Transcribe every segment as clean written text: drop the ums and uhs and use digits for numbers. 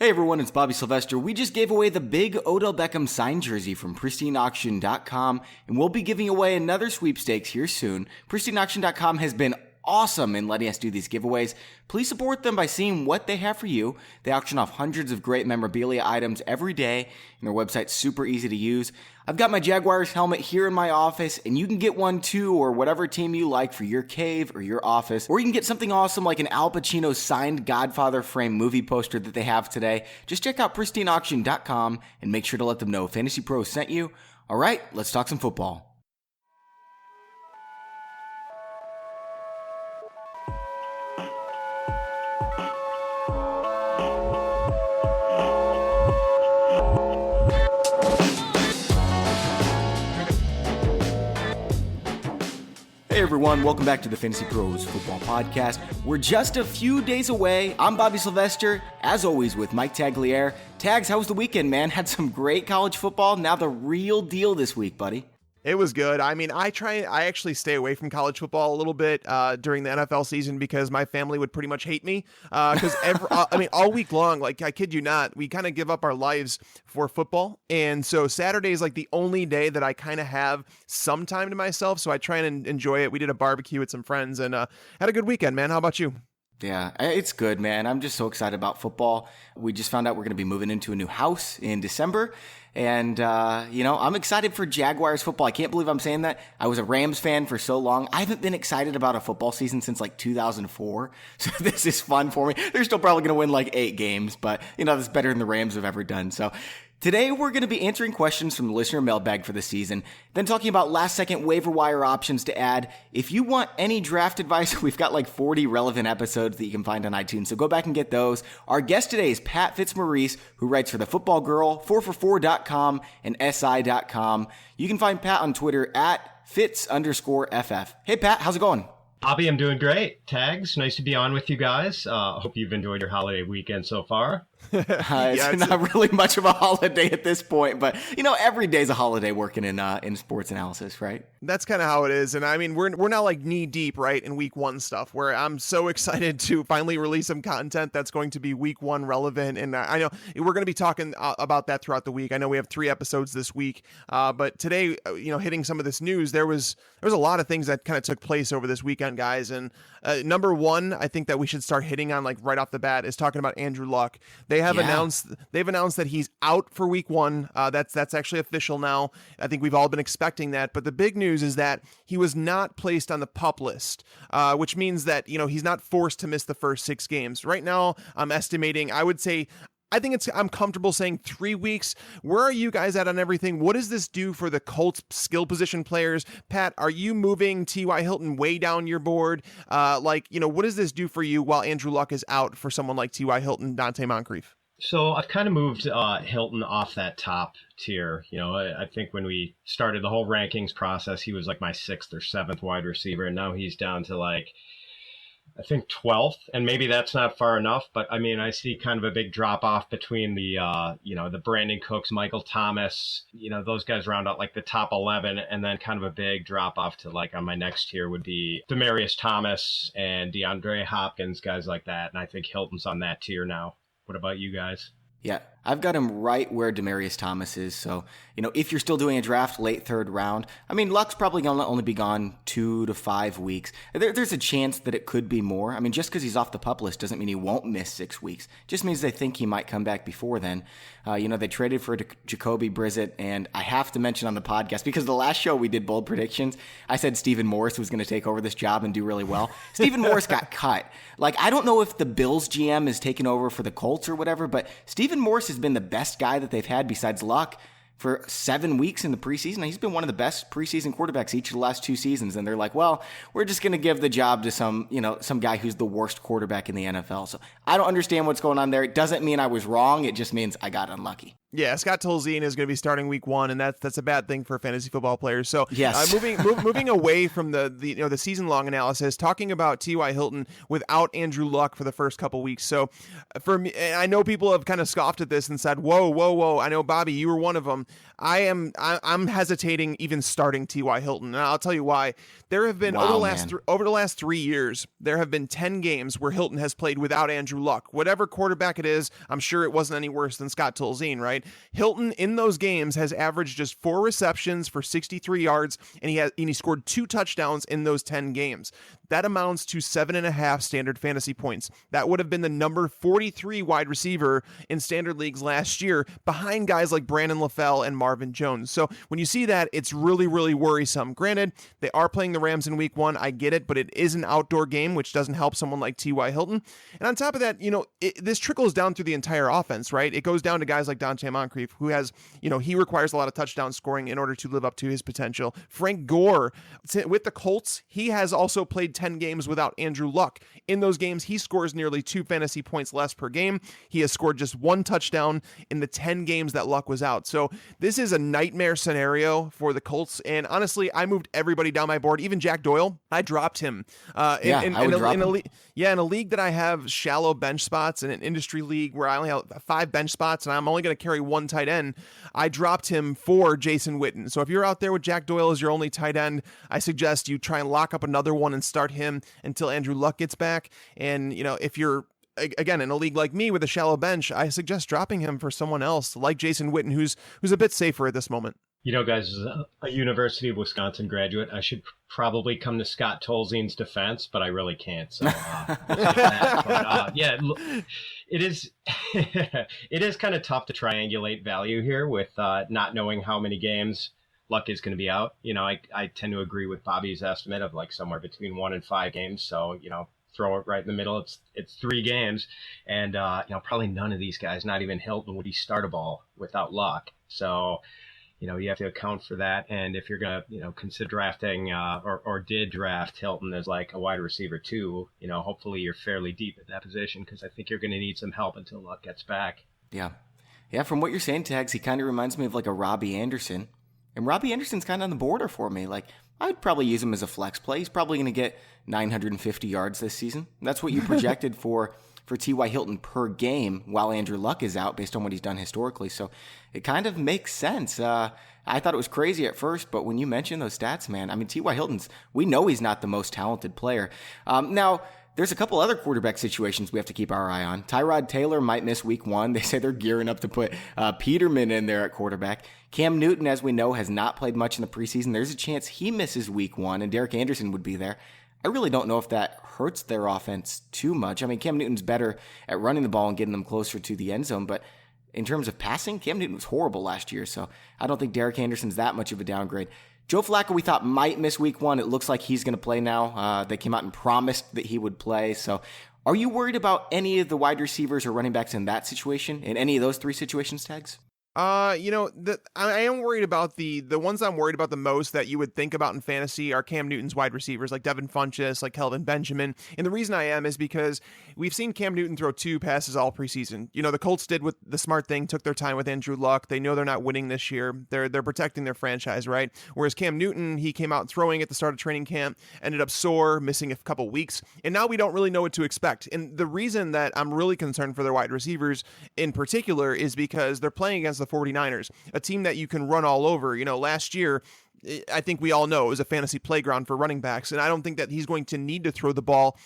Hey everyone, it's Bobby Sylvester. We just gave away the big Odell Beckham signed jersey from PristineAuction.com, and we'll be giving away another sweepstakes here soon. PristineAuction.com has been awesome in letting us do these giveaways. Please support them by seeing what they have for you. They auction off hundreds of great memorabilia items every day, and their website's super easy to use. I've got my Jaguars helmet here in my office, and you can get one too, or whatever team you like for your cave or your office. Or you can get something awesome like an Al Pacino signed Godfather frame movie poster that they have today. Just check out PristineAuction.com and make sure to let them know Fantasy Pros sent you. All right, let's talk some football. Hey everyone, welcome back to the Fantasy Pros Football Podcast. We're just a few days away. I'm Bobby Sylvester, as always with Mike Tagliere. Tags, how was the weekend, man? Had some great college football. Now the real deal this week, buddy. It was good. I mean, I actually stay away from college football a little bit during the NFL season because my family would pretty much hate me. Because all week long, like I kid you not, we kind of give up our lives for football, and so Saturday is like the only day that I kind of have some time to myself. So I try and enjoy it. We did a barbecue with some friends and had a good weekend, man. How about you? Yeah, it's good, man. I'm just so excited about football. We just found out we're going to be moving into a new house in December. And, I'm excited for Jaguars football. I can't believe I'm saying that. I was a Rams fan for so long. I haven't been excited about a football season since like 2004. So this is fun for me. They're still probably going to win like 8 games, but, that's better than the Rams have ever done. So today we're going to be answering questions from the listener mailbag for the season, then talking about last-second waiver wire options to add. If you want any draft advice, we've got like 40 relevant episodes that you can find on iTunes, so go back and get those. Our guest today is Pat Fitzmaurice, who writes for The Football Girl, 4for4.com, and SI.com. You can find Pat on Twitter at Fitz_FF. Hey, Pat, how's it going? Bobby, I'm doing great. Tags, nice to be on with you guys. Hope you've enjoyed your holiday weekend so far. It's not really much of a holiday at this point, but every day's a holiday working in sports analysis, right? That's kind of how it is. And I mean, we're now like knee deep, right, in week 1 stuff, where I'm so excited to finally release some content that's going to be week 1 relevant. And I know we're going to be talking about that throughout the week. I know we have 3 episodes this week, but today, hitting some of this news, there was a lot of things that kind of took place over this weekend, guys. And number 1, I think that we should start hitting on like right off the bat is talking about Andrew Luck. They've announced that he's out for week 1. That's actually official now. I think we've all been expecting that. But the big news is that he was not placed on the PUP list, which means that, he's not forced to miss the first 6 games. Right now, I'm estimating, I'm comfortable saying 3 weeks. Where are you guys at on everything? What does this do for the Colts skill position players? Pat, are you moving T.Y. Hilton way down your board? What does this do for you while Andrew Luck is out for someone like T.Y. Hilton, Dante Moncrief? So I've kind of moved Hilton off that top tier. I think when we started the whole rankings process, he was like my 6th or 7th wide receiver, and now he's down to like, I think 12th, and maybe that's not far enough, but I mean, I see kind of a big drop off between the, the Brandon Cooks, Michael Thomas, those guys round out like the top 11, and then kind of a big drop off to like on my next tier would be Demaryius Thomas and DeAndre Hopkins, guys like that. And I think Hilton's on that tier now. What about you guys? Yeah, I've got him right where Demaryius Thomas is. So, if you're still doing a draft late 3rd round, I mean, Luck's probably going to only be gone 2 to 5 weeks. There's a chance that it could be more. I mean, just because he's off the PUP list doesn't mean he won't miss 6 weeks. Just means they think he might come back before then. They traded for Jacoby Brissett, and I have to mention on the podcast, because the last show we did bold predictions, I said Stephen Morris was going to take over this job and do really well. Stephen Morris got cut. Like, I don't know if the Bills GM is taking over for the Colts or whatever, but Stephen Morris has been the best guy that they've had besides Luck for 7 weeks in the preseason. He's been one of the best preseason quarterbacks each of the last 2 seasons. And they're like, well, we're just going to give the job to some guy who's the worst quarterback in the NFL. So I don't understand what's going on there. It doesn't mean I was wrong. It just means I got unlucky. Yeah, Scott Tolzien is going to be starting week 1, and that's a bad thing for fantasy football players. So, yes. moving away from the season long analysis, talking about T.Y. Hilton without Andrew Luck for the first couple weeks. So, for me, I know people have kind of scoffed at this and said, "Whoa!" I know, Bobby, you were one of them. I'm hesitating even starting T.Y. Hilton, and I'll tell you why. There have been over the last 3 years, there have been 10 games where Hilton has played without Andrew Luck. Whatever quarterback it is, I'm sure it wasn't any worse than Scott Tolzien, right? Hilton in those games has averaged just 4 receptions for 63 yards, and he scored 2 touchdowns in those 10 games. That amounts to 7.5 standard fantasy points. That would have been the number 43 wide receiver in standard leagues last year, behind guys like Brandon LaFell and Marvin Jones. So when you see that, it's really, really worrisome. Granted, they are playing the Rams in week 1. I get it, but it is an outdoor game, which doesn't help someone like T.Y. Hilton. And on top of that, this trickles down through the entire offense, right? It goes down to guys like Dante Moncrief, who has, he requires a lot of touchdown scoring in order to live up to his potential. Frank Gore, with the Colts, he has also played 10 games without Andrew Luck. In those games, he scores nearly 2 fantasy points less per game. He has scored just 1 touchdown in the 10 games that Luck was out. So this is a nightmare scenario for the Colts. And honestly, I moved everybody down my board, even Jack Doyle. I dropped him. In a league that I have shallow bench spots, in an industry league where I only have 5 bench spots and I'm only going to carry 1 tight end, I dropped him for Jason Witten. So if you're out there with Jack Doyle as your only tight end, I suggest you try and lock up another one and start him until Andrew Luck gets back. And, if you're, again, in a league like me with a shallow bench, I suggest dropping him for someone else like Jason Witten, who's a bit safer at this moment. Guys, as a University of Wisconsin graduate, I should probably come to Scott Tolzien's defense, but I really can't. So, it is it is kind of tough to triangulate value here with not knowing how many games Luck is going to be out. I tend to agree with Bobby's estimate of like somewhere between 1 and 5 games. So, throw it right in the middle. It's 3 games, and probably none of these guys, not even Hilton, would be startable without Luck. So, you have to account for that. And if you're going to, consider drafting or did draft Hilton as like a wide receiver too, hopefully you're fairly deep at that position, because I think you're going to need some help until Luck gets back. Yeah. Yeah. From what you're saying, Tags, he kind of reminds me of like a Robbie Anderson. And Robbie Anderson's kind of on the border for me. Like, I'd probably use him as a flex play. He's probably going to get 950 yards this season. That's what you projected for T.Y. Hilton per game while Andrew Luck is out, based on what he's done historically. So it kind of makes sense. I thought it was crazy at first, but when you mention those stats, man, I mean, T.Y. we know he's not the most talented player. Now, there's a couple other quarterback situations we have to keep our eye on. Tyrod Taylor might miss week 1. They say they're gearing up to put Peterman in there at quarterback. Cam Newton, as we know, has not played much in the preseason. There's a chance he misses week 1, and Derek Anderson would be there. I really don't know if that hurts their offense too much. I mean, Cam Newton's better at running the ball and getting them closer to the end zone, but in terms of passing, Cam Newton was horrible last year, so I don't think Derek Anderson's that much of a downgrade. Joe Flacco, we thought might miss week 1. It looks like he's going to play now. They came out and promised that he would play. So are you worried about any of the wide receivers or running backs in that situation, in any of those 3 situations, Tags? I am worried about the ones I'm worried about the most that you would think about in fantasy are Cam Newton's wide receivers, like Devin Funchess, like Kelvin Benjamin. And the reason I am is because we've seen Cam Newton throw 2 passes all preseason. The Colts did with the smart thing, took their time with Andrew Luck. They know they're not winning this year. They're protecting their franchise, right? Whereas Cam Newton, he came out throwing at the start of training camp, ended up sore, missing a couple weeks, and now we don't really know what to expect. And the reason that I'm really concerned for their wide receivers in particular is because they're playing against the 49ers, a team that you can run all over. Last year, I think we all know it was a fantasy playground for running backs, and I don't think that he's going to need to throw the ball,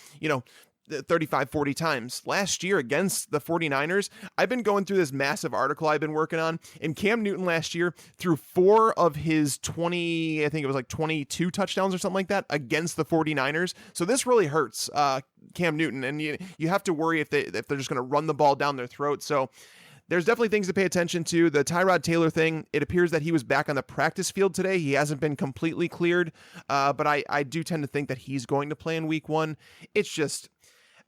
35, 40 times. Last year against the 49ers, I've been going through this massive article I've been working on, and Cam Newton last year threw 4 of his 20, I think it was like 22 touchdowns or something like that against the 49ers. So this really hurts Cam Newton, and you have to worry if they're just going to run the ball down their throat. So there's definitely things to pay attention to. The Tyrod Taylor thing, it appears that he was back on the practice field today. He hasn't been completely cleared, but I do tend to think that he's going to play in week 1. It's just,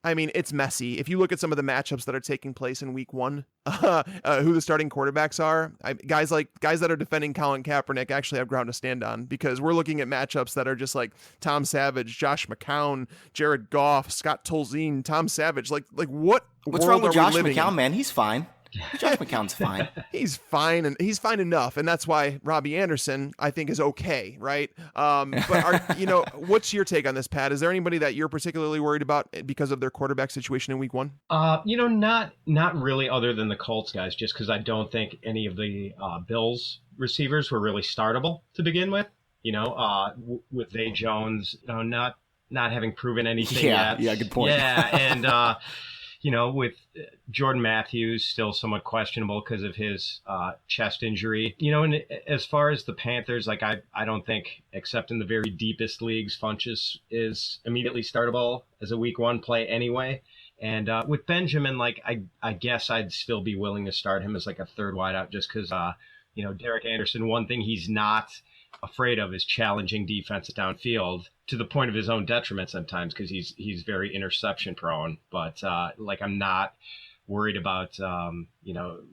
it's messy. If you look at some of the matchups that are taking place in week 1, who the starting quarterbacks are, guys that are defending Colin Kaepernick actually have ground to stand on, because we're looking at matchups that are just like Tom Savage, Josh McCown, Jared Goff, Scott Tolzien, Tom Savage. Like what's wrong with Josh McCown, man? He's fine. Josh McCown's fine. He's fine, and he's fine enough, and that's why Robbie Anderson, I think, is okay, right? What's your take on this, Pat? Is there anybody that you're particularly worried about because of their quarterback situation in week one? Not really, other than the Colts guys, just because I don't think any of the Bills receivers were really startable to begin with. With Zay Jones, not having proven anything yet. Yeah, good point. Yeah, and with Jordan Matthews still somewhat questionable because of his chest injury. And as far as the Panthers, I don't think, except in the very deepest leagues, Funchess is immediately startable as a week one play anyway. And with Benjamin, I guess I'd still be willing to start him as a third wideout just because, Derek Anderson, one thing he's not afraid of is challenging defenses downfield to the point of his own detriment sometimes because he's very interception prone. But I'm not worried about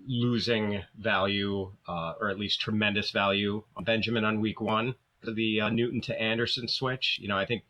losing value or at least tremendous value on Benjamin on week one. The Newton to Anderson switch, I think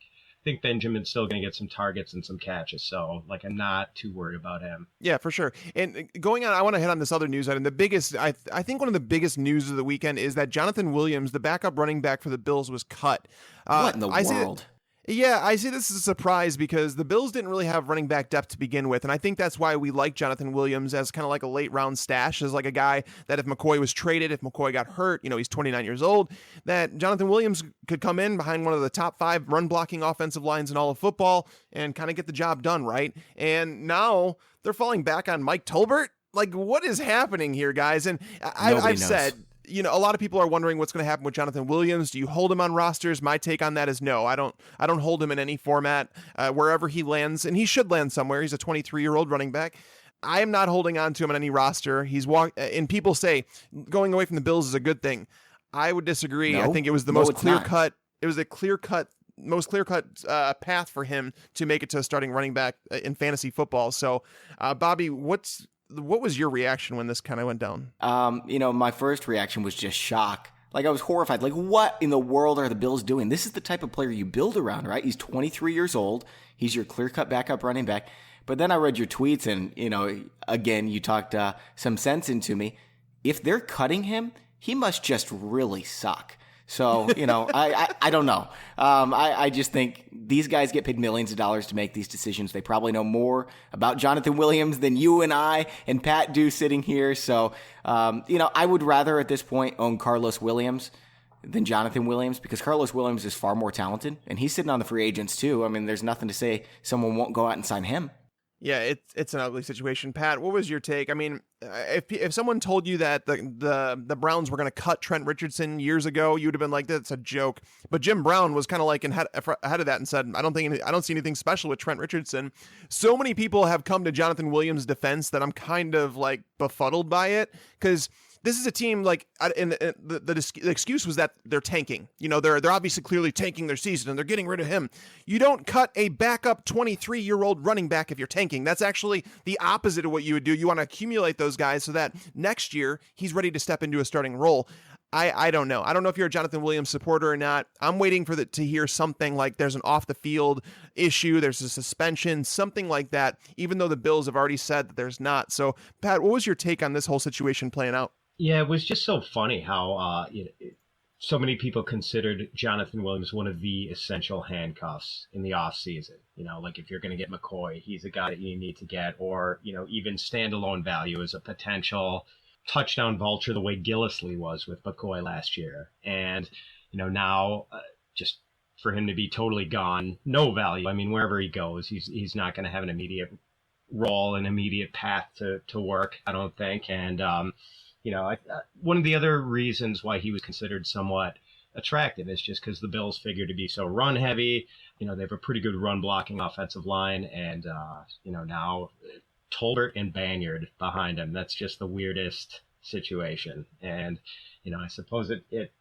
Benjamin's still going to get some targets and some catches. So I'm not too worried about him. Yeah, for sure. And going on, I want to hit on this other news item. The biggest, I think one of the biggest news of the weekend is that Jonathan Williams, the backup running back for the Bills, was cut. What in the world? Yeah, I see this as a surprise because the Bills didn't really have running back depth to begin with, and I think that's why we like Jonathan Williams as kind of like a late round stash, as a guy that if McCoy was traded, if McCoy got hurt, he's 29 years old, that Jonathan Williams could come in behind one of the top 5 run blocking offensive lines in all of football and kind of get the job done, right? And now they're falling back on Mike Tolbert. What is happening here, guys? And I've said, a lot of people are wondering what's going to happen with Jonathan Williams. Do you hold him on rosters? My take on that is no. I don't hold him in any format. Wherever he lands, and he should land somewhere. He's a 23-year-old running back. I am not holding on to him on any roster. And people say going away from the Bills is a good thing. I would disagree. No, I think it was the most clear cut. It was a most clear-cut path for him to make it to a starting running back in fantasy football. So, Bobby, what was your reaction when this kind of went down? My first reaction was just shock. I was horrified. What in the world are the Bills doing? This is the type of player you build around, right? He's 23 years old. He's your clear-cut backup running back. But then I read your tweets and, again, you talked some sense into me. If they're cutting him, he must just really suck. So, I don't know. I just think these guys get paid millions of dollars to make these decisions. They probably know more about Jonathan Williams than you and I and Pat do sitting here. So, I would rather at this point own Carlos Williams than Jonathan Williams because Carlos Williams is far more talented and he's sitting on the free agents too. I mean, there's nothing to say someone won't go out and sign him. Yeah, it's an ugly situation. Pat, what was your take? I mean, if someone told you that the Browns were going to cut Trent Richardson years ago, you would have been like, that's a joke. But Jim Brown was kind of ahead of that and said, I don't see anything special with Trent Richardson. So many people have come to Jonathan Williams' defense that I'm kind of befuddled by it because this is a team the excuse was that they're tanking. They're obviously clearly tanking their season and they're getting rid of him. You don't cut a backup 23-year-old running back if you're tanking. That's actually the opposite of what you would do. You want to accumulate those guys so that next year he's ready to step into a starting role. I don't know. I don't know if you're a Jonathan Williams supporter or not. I'm waiting to hear something like there's an off the field issue, there's a suspension, something like that, even though the Bills have already said that there's not. So, Pat, what was your take on this whole situation playing out? Yeah, it was just so funny how so many people considered Jonathan Williams one of the essential handcuffs in the offseason. If you're going to get McCoy, he's a guy that you need to get, or, even standalone value as a potential touchdown vulture the way Gillislee was with McCoy last year. And, now just for him to be totally gone, no value. I mean, wherever he goes, he's not going to have an immediate role, an immediate path to work, I don't think. And, one of the other reasons why he was considered somewhat attractive is just because the Bills figure to be so run heavy. They have a pretty good run blocking offensive line. And, now Tolbert and Banyard behind him. That's just the weirdest situation. And, I suppose it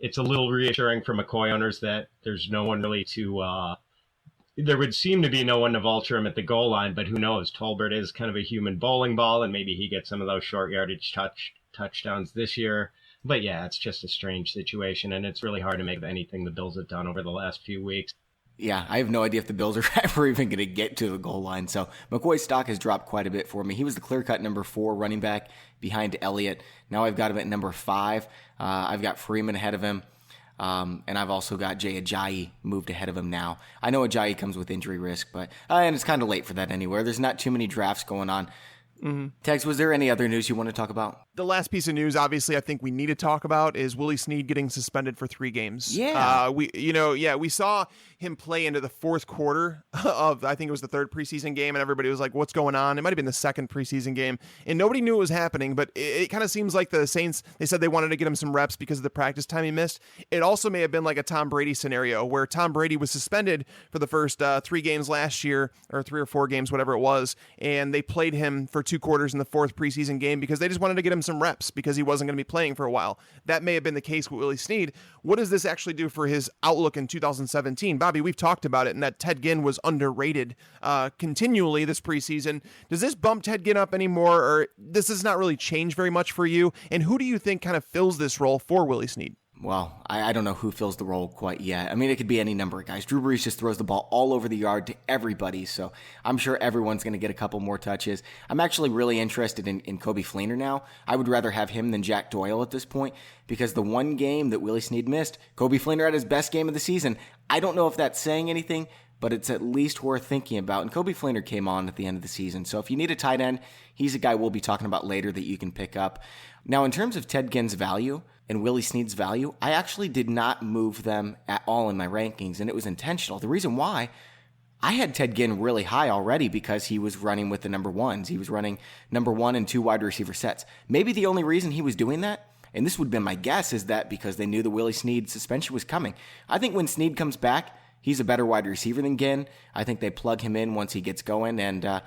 it's a little reassuring for McCoy owners that there's no one really to there would seem to be no one to vulture him at the goal line, but who knows? Tolbert is kind of a human bowling ball, and maybe he gets some of those short yardage touchdowns this year. But yeah, it's just a strange situation, and it's really hard to make of anything the Bills have done over the last few weeks. Yeah, I have no idea if the Bills are ever even going to get to the goal line. So McCoy's stock has dropped quite a bit for me. He was the clear-cut number 4 running back behind Elliott. Now I've got him at number 5. I've got Freeman ahead of him. And I've also got Jay Ajayi moved ahead of him now. I know Ajayi comes with injury risk, but and it's kind of late for that anywhere. There's not too many drafts going on. Tex, was there any other news you want to talk about? The last piece of news, obviously, I think we need to talk about is Willie Snead getting suspended for 3 games. Yeah. We saw him play into the fourth quarter of, I think it was the 3rd preseason game, and everybody was like, what's going on? It might have been the 2nd preseason game, and nobody knew it was happening, but it kind of seems like the Saints, they said they wanted to get him some reps because of the practice time he missed. It also may have been like a Tom Brady scenario where Tom Brady was suspended for the first 3 games last year, or 3 or 4 games, whatever it was, and they played him for 2 quarters in the 4th preseason game because they just wanted to get him some reps because he wasn't going to be playing for a while. That may have been the case with Willie Snead. What does this actually do for his outlook in 2017? Bobby, we've talked about it, and that Ted Ginn was underrated continually this preseason. Does this bump Ted Ginn up anymore, or this does not really change very much for you? And who do you think kind of fills this role for Willie Snead? Well, I don't know who fills the role quite yet. I mean, it could be any number of guys. Drew Brees just throws the ball all over the yard to everybody, so I'm sure everyone's going to get a couple more touches. I'm actually really interested in Coby Fleener now. I would rather have him than Jack Doyle at this point, because the one game that Willie Snead missed, Coby Fleener had his best game of the season. I don't know if that's saying anything, but it's at least worth thinking about. And Coby Fleener came on at the end of the season, so if you need a tight end, he's a guy we'll be talking about later that you can pick up. Now, in terms of Ted Ginn's value and Willie Snead's value, I actually did not move them at all in my rankings, and it was intentional. The reason why, I had Ted Ginn really high already because he was running with the number 1s. He was running number 1 and 2 wide receiver sets. Maybe the only reason he was doing that, and this would have been my guess, is that because they knew the Willie Snead suspension was coming. I think when Snead comes back, he's a better wide receiver than Ginn. I think they plug him in once he gets going, and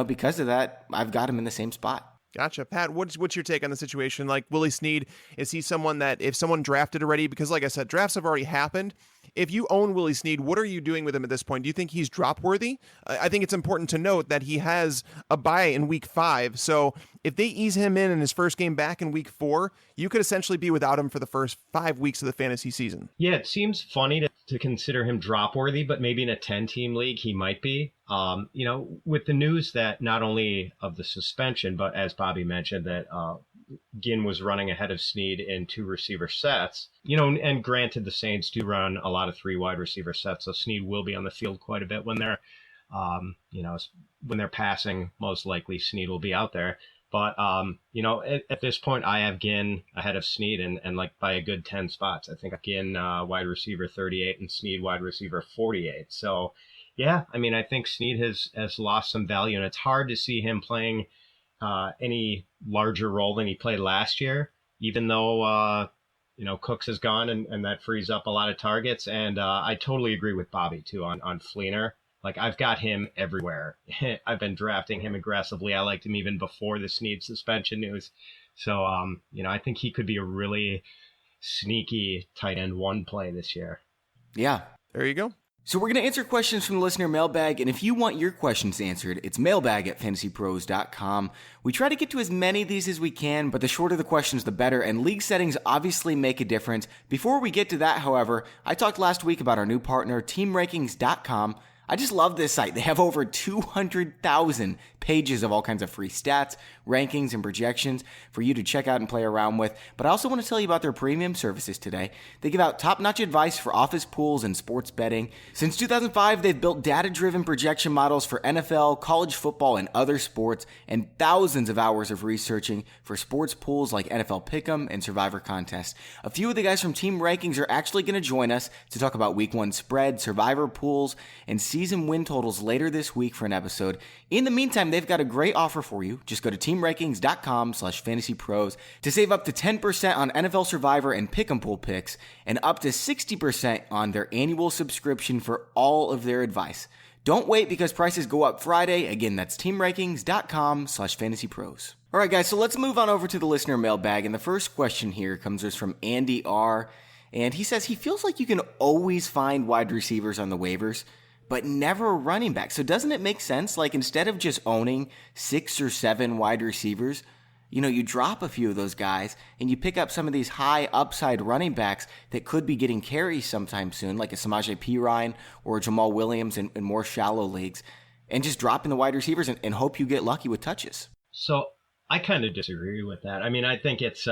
because of that, I've got him in the same spot. Gotcha. Pat, what's your take on the situation? Like Willie Snead, is he someone that if someone drafted already, because like I said, drafts have already happened. If you own Willie Snead, what are you doing with him at this point? Do you think he's drop worthy? I think it's important to note that he has a bye in week 5. So if they ease him in his first game back in week 4, you could essentially be without him for the first 5 weeks of the fantasy season. Yeah, it seems funny to consider him drop worthy, but maybe in a 10-team league, he might be. With the news that not only of the suspension, but as Bobby mentioned, that Ginn was running ahead of Snead in 2 receiver sets, and granted the Saints do run a lot of 3 wide receiver sets, so Snead will be on the field quite a bit when they're, when they're passing, most likely Snead will be out there. But, at this point, I have Ginn ahead of Snead and like by a good 10 spots. I think Ginn wide receiver 38 and Snead wide receiver 48. So, yeah, I mean, I think Snead has lost some value, and it's hard to see him playing any larger role than he played last year, even though, Cooks is gone and that frees up a lot of targets. And I totally agree with Bobby, too, on Fleener. Like, I've got him everywhere. I've been drafting him aggressively. I liked him even before the Snead suspension news. So, I think he could be a really sneaky tight end 1 play this year. Yeah. There you go. So we're going to answer questions from the listener mailbag, and if you want your questions answered, it's mailbag@fantasypros.com. We try to get to as many of these as we can, but the shorter the questions, the better, and league settings obviously make a difference. Before we get to that, however, I talked last week about our new partner, TeamRankings.com. I just love this site. They have over 200,000 pages of all kinds of free stats, rankings, and projections for you to check out and play around with. But I also want to tell you about their premium services today. They give out top-notch advice for office pools and sports betting. Since 2005, they've built data-driven projection models for NFL, college football, and other sports, and thousands of hours of researching for sports pools like NFL Pick'em and Survivor contests. A few of the guys from Team Rankings are actually going to join us to talk about Week 1 spread, Survivor pools, and season win totals later this week for an episode. In the meantime, they've got a great offer for you. Just go to teamrankings.com/fantasypros to save up to 10% on NFL Survivor and Pick'em pool picks, and up to 60% on their annual subscription for all of their advice. Don't wait because prices go up Friday. Again, that's teamrankings.com/fantasypros. All right, guys, so let's move on over to the listener mailbag. And the first question here comes from Andy R. And he says he feels like you can always find wide receivers on the waivers, but never a running back. So doesn't it make sense? Like, instead of just owning 6 or 7 wide receivers, you drop a few of those guys and you pick up some of these high upside running backs that could be getting carries sometime soon, like a Samaje Perine or a Jamal Williams in more shallow leagues, and just drop in the wide receivers and hope you get lucky with touches. So I kind of disagree with that. I mean, I think it's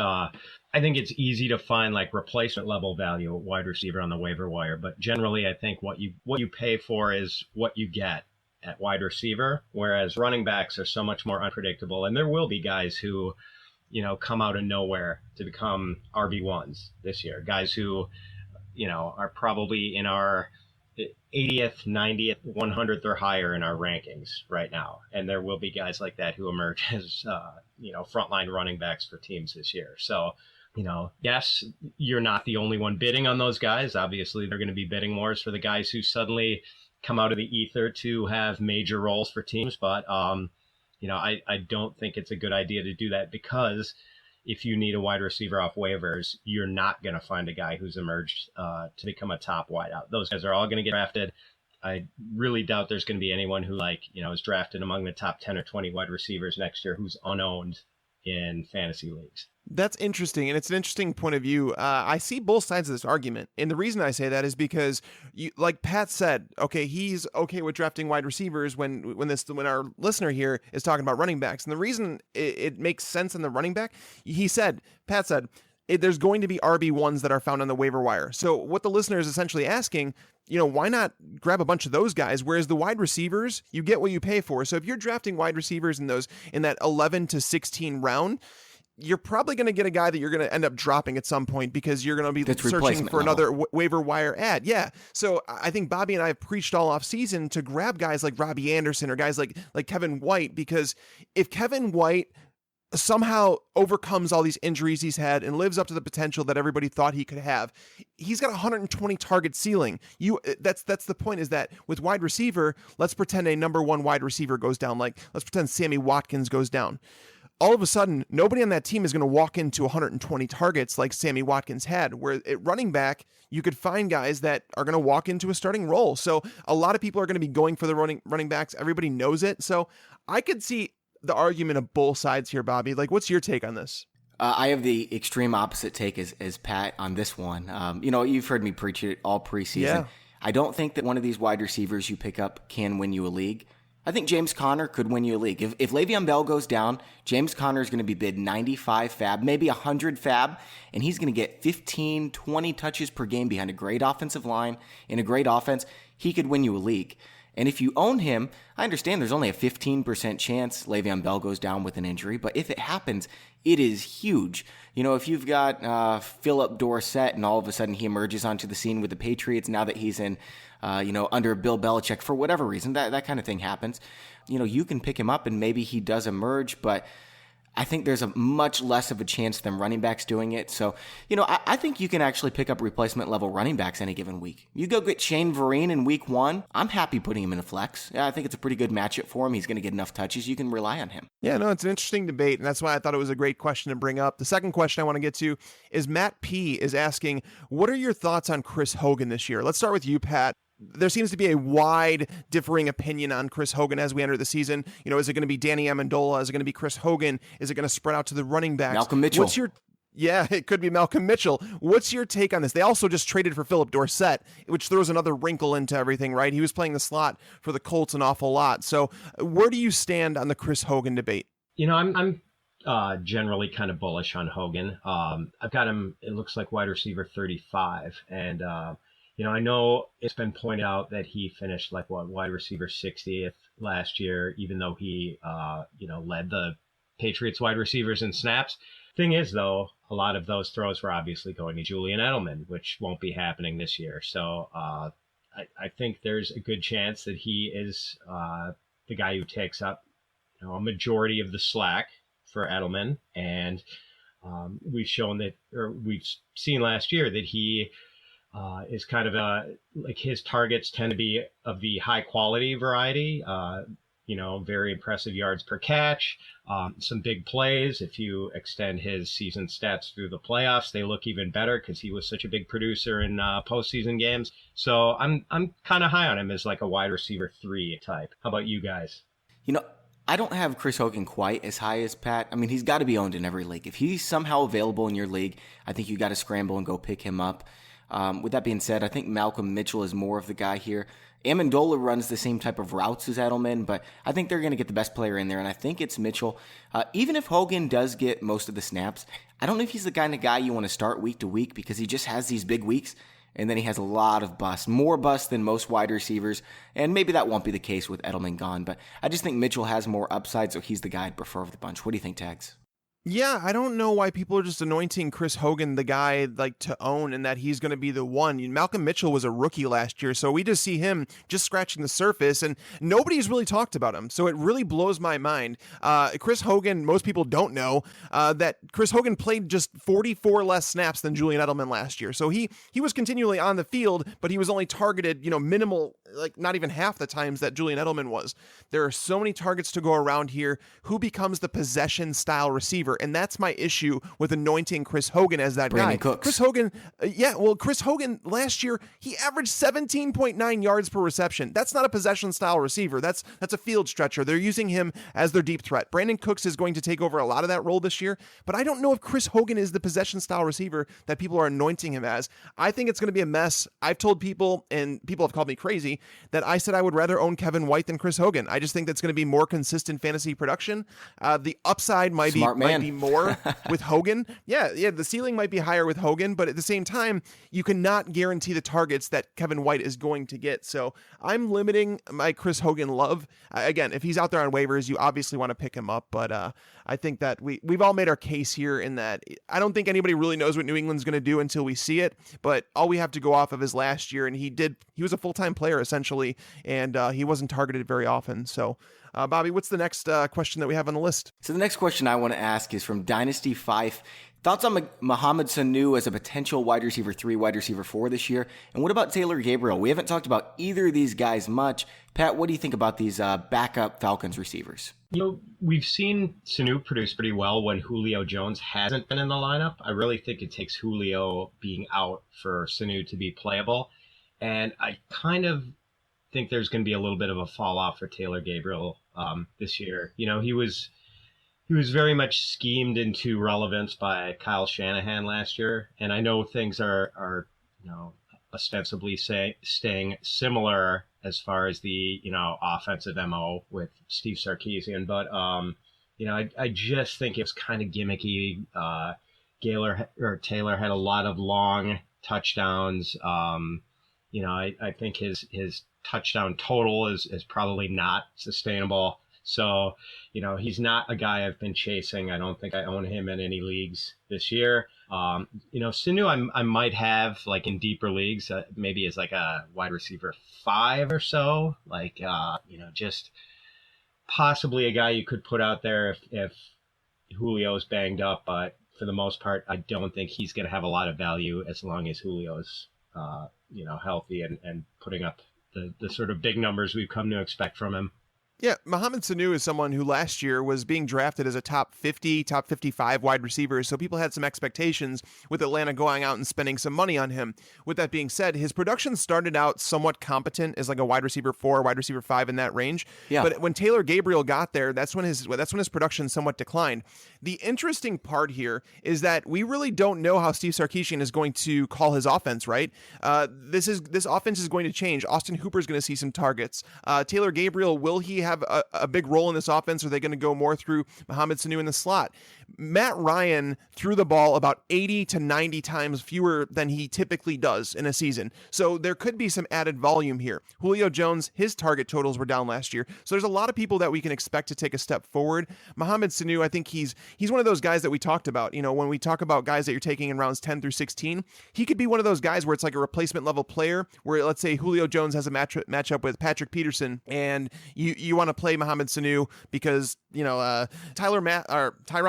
easy to find like replacement level value at wide receiver on the waiver wire, but generally I think what you pay for is what you get at wide receiver, whereas running backs are so much more unpredictable, and there will be guys who, come out of nowhere to become RB1s this year, guys who, are probably in our 80th, 90th, 100th or higher in our rankings right now. And there will be guys like that who emerge as, frontline running backs for teams this year. So, yes, you're not the only one bidding on those guys. Obviously, they're going to be bidding wars for the guys who suddenly come out of the ether to have major roles for teams. But, I don't think it's a good idea to do that, because if you need a wide receiver off waivers, you're not going to find a guy who's emerged to become a top wideout. Those guys are all going to get drafted. I really doubt there's going to be anyone who is drafted among the top 10 or 20 wide receivers next year who's unowned in fantasy leagues. That's interesting, and it's an interesting point of view. I see both sides of this argument, and the reason I say that is because, like Pat said, okay, he's okay with drafting wide receivers when our listener here is talking about running backs, and the reason it makes sense in the running back, Pat said, there's going to be RB1s that are found on the waiver wire. So what the listener is essentially asking, why not grab a bunch of those guys? Whereas the wide receivers, you get what you pay for. So if you're drafting wide receivers in that 11 to 16 round, you're probably going to get a guy that you're going to end up dropping at some point because you're going to be searching for another waiver wire ad. Yeah. So I think Bobby and I have preached all off season to grab guys like Robbie Anderson or guys like Kevin White, because if Kevin White somehow overcomes all these injuries he's had and lives up to the potential that everybody thought he could have, he's got a 120 target ceiling. That's the point, is that with wide receiver, let's pretend a number one wide receiver goes down. Like, let's pretend Sammy Watkins goes down. All of a sudden, nobody on that team is going to walk into 120 targets like Sammy Watkins had, where at running back, you could find guys that are going to walk into a starting role. So a lot of people are going to be going for the running backs. Everybody knows it. So I could see the argument of both sides here, Bobby. Like, what's your take on this? I have the extreme opposite take as Pat on this one. You've heard me preach it all preseason. Yeah. I don't think that one of these wide receivers you pick up can win you a league. I think James Conner could win you a league. If Le'Veon Bell goes down, James Conner is going to be bid 95 fab, maybe 100 fab, and he's going to get 15, 20 touches per game behind a great offensive line in a great offense. He could win you a league. And if you own him, I understand there's only a 15% chance Le'Veon Bell goes down with an injury, but if it happens, it is huge. If you've got Philip Dorsett and all of a sudden he emerges onto the scene with the Patriots now that he's in, under Bill Belichick for whatever reason, that kind of thing happens. You can pick him up and maybe he does emerge, but I think there's a much less of a chance than running backs doing it. So, I think you can actually pick up replacement level running backs any given week. You go get Shane Vereen in week 1. I'm happy putting him in a flex. Yeah, I think it's a pretty good matchup for him. He's going to get enough touches. You can rely on him. Yeah, no, it's an interesting debate, and that's why I thought it was a great question to bring up. The second question I want to get to is Matt P. is asking, what are your thoughts on Chris Hogan this year? Let's start with you, Pat. There seems to be a wide differing opinion on Chris Hogan as we enter the season. Is it going to be Danny Amendola? Is it going to be Chris Hogan? Is it going to spread out to the running backs? Malcolm Mitchell. Yeah, it could be Malcolm Mitchell. What's your take on this? They also just traded for Philip Dorsett, which throws another wrinkle into everything, right? He was playing the slot for the Colts an awful lot. So where do you stand on the Chris Hogan debate? I'm generally kind of bullish on Hogan. I've got him, it looks like wide receiver 35. And, I know it's been pointed out that he finished wide receiver 60th last year, even though he, led the Patriots wide receivers in snaps. Thing is, though, a lot of those throws were obviously going to Julian Edelman, which won't be happening this year. So I think there's a good chance that he is the guy who takes up a majority of the slack for Edelman. And we've seen last year that he is kind of his targets tend to be of the high quality variety, very impressive yards per catch, some big plays. If you extend his season stats through the playoffs, they look even better because he was such a big producer in postseason games. So I'm kind of high on him as like a wide receiver 3 type. How about you guys? I don't have Chris Hogan quite as high as Pat. I mean, he's got to be owned in every league. If he's somehow available in your league, I think you got to scramble and go pick him up. With that being said, I think Malcolm Mitchell is more of the guy here. Amendola runs the same type of routes as Edelman, but I think they're going to get the best player in there, and I think it's Mitchell. Even if Hogan does get most of the snaps, I don't know if he's the kind of guy you want to start week to week because he just has these big weeks, and then he has a lot of busts, more busts than most wide receivers, and maybe that won't be the case with Edelman gone, but I just think Mitchell has more upside, so he's the guy I'd prefer of the bunch. What do you think, Tags? Yeah, I don't know why people are just anointing Chris Hogan the guy like to own and that he's going to be the one. Malcolm Mitchell was a rookie last year, so we just see him just scratching the surface, and nobody's really talked about him. So it really blows my mind. Chris Hogan, most people don't know that Chris Hogan played just 44 less snaps than Julian Edelman last year. So he was continually on the field, but he was only targeted, minimal, like not even half the times that Julian Edelman was. There are so many targets to go around here. Who becomes the possession style receiver? And that's my issue with anointing Chris Hogan as that Brandon guy. Cooks. Chris Hogan, Chris Hogan last year, he averaged 17.9 yards per reception. That's not a possession style receiver. That's a field stretcher. They're using him as their deep threat. Brandon Cooks is going to take over a lot of that role this year, but I don't know if Chris Hogan is the possession style receiver that people are anointing him as. I think it's going to be a mess. I've told people, and people have called me crazy, that I said I would rather own Kevin White than Chris Hogan. I just think that's going to be more consistent fantasy production. The upside might be more with Hogan. Yeah, the ceiling might be higher with Hogan, but at the same time, you cannot guarantee the targets that Kevin White is going to get. So I'm limiting my Chris Hogan love. Again, if he's out there on waivers, you obviously want to pick him up, but I think that we've all made our case here in that I don't think anybody really knows what New England's going to do until we see it, but all we have to go off of is last year, and he was a full-time player essentially, and he wasn't targeted very often. So Bobby, what's the next question that we have on the list? So the next question I want to ask is from Dynasty Fife. Thoughts on Mohamed Sanu as a potential wide receiver 3, wide receiver 4 this year? And what about Taylor Gabriel? We haven't talked about either of these guys much. Pat, what do you think about these backup Falcons receivers? We've seen Sanu produce pretty well when Julio Jones hasn't been in the lineup. I really think it takes Julio being out for Sanu to be playable. And I kind of think there's going to be a little bit of a fall off for Taylor Gabriel this year. He was very much schemed into relevance by Kyle Shanahan last year, and I know things are ostensibly staying similar as far as the offensive MO with Steve Sarkisian, but I just think it was kind of gimmicky. Taylor had a lot of long touchdowns. I think his touchdown total is probably not sustainable. So, he's not a guy I've been chasing. I don't think I own him in any leagues this year. Sanu I might have like in deeper leagues, maybe as like a wide receiver 5 or so, just possibly a guy you could put out there if Julio's banged up. But for the most part, I don't think he's going to have a lot of value as long as Julio's, healthy and putting up the sort of big numbers we've come to expect from him. Yeah, Mohamed Sanu is someone who last year was being drafted as a top 50, top 55 wide receiver, so people had some expectations with Atlanta going out and spending some money on him. With that being said, his production started out somewhat competent as like a wide receiver 4, wide receiver 5 in that range. Yeah. But when Taylor Gabriel got there, that's when his production somewhat declined. The interesting part here is that we really don't know how Steve Sarkisian is going to call his offense, right? This offense is going to change. Austin Hooper is going to see some targets. Taylor Gabriel, will he have a big role in this offense? Or are they going to go more through Mohamed Sanu in the slot? Matt Ryan threw the ball about 80 to 90 times fewer than he typically does in a season. So there could be some added volume here. Julio Jones, his target totals were down last year. So there's a lot of people that we can expect to take a step forward. Mohamed Sanu, I think he's one of those guys that we talked about. When we talk about guys that you're taking in rounds 10 through 16, he could be one of those guys where it's like a replacement level player where, let's say, Julio Jones has a matchup with Patrick Peterson and you want to play Mohamed Sanu because, Tyrann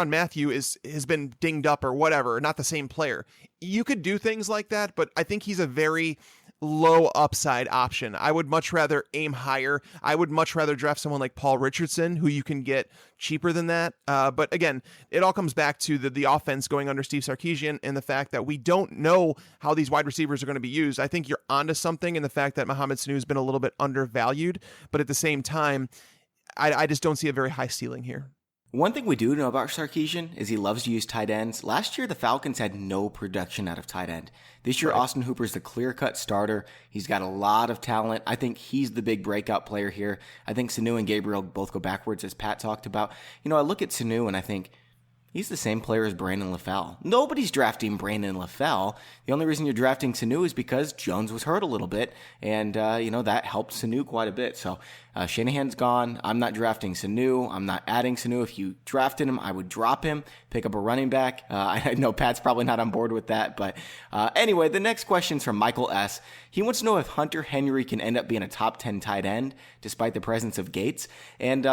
Mathieu has been dinged up or whatever, not the same player. You could do things like that, but I think he's a very low upside option. I would much rather aim higher. I would much rather draft someone like Paul Richardson, who you can get cheaper than that. But again, it all comes back to the offense going under Steve Sarkisian and the fact that we don't know how these wide receivers are going to be used. I think you're onto something in the fact that Mohamed Sanu has been a little bit undervalued, but at the same time, I just don't see a very high ceiling here. One thing we do know about Sarkisian is he loves to use tight ends. Last year, the Falcons had no production out of tight end. This year, Austin Hooper's the clear-cut starter. He's got a lot of talent. I think he's the big breakout player here. I think Sanu and Gabriel both go backwards, as Pat talked about. I look at Sanu and I think, he's the same player as Brandon LaFell. Nobody's drafting Brandon LaFell. The only reason you're drafting Sanu is because Jones was hurt a little bit, and, that helped Sanu quite a bit. So Shanahan's gone. I'm not drafting Sanu. I'm not adding Sanu. If you drafted him, I would drop him, pick up a running back. I know Pat's probably not on board with that. But anyway, the next question's from Michael S. He wants to know if Hunter Henry can end up being a top 10 tight end despite the presence of Gates. And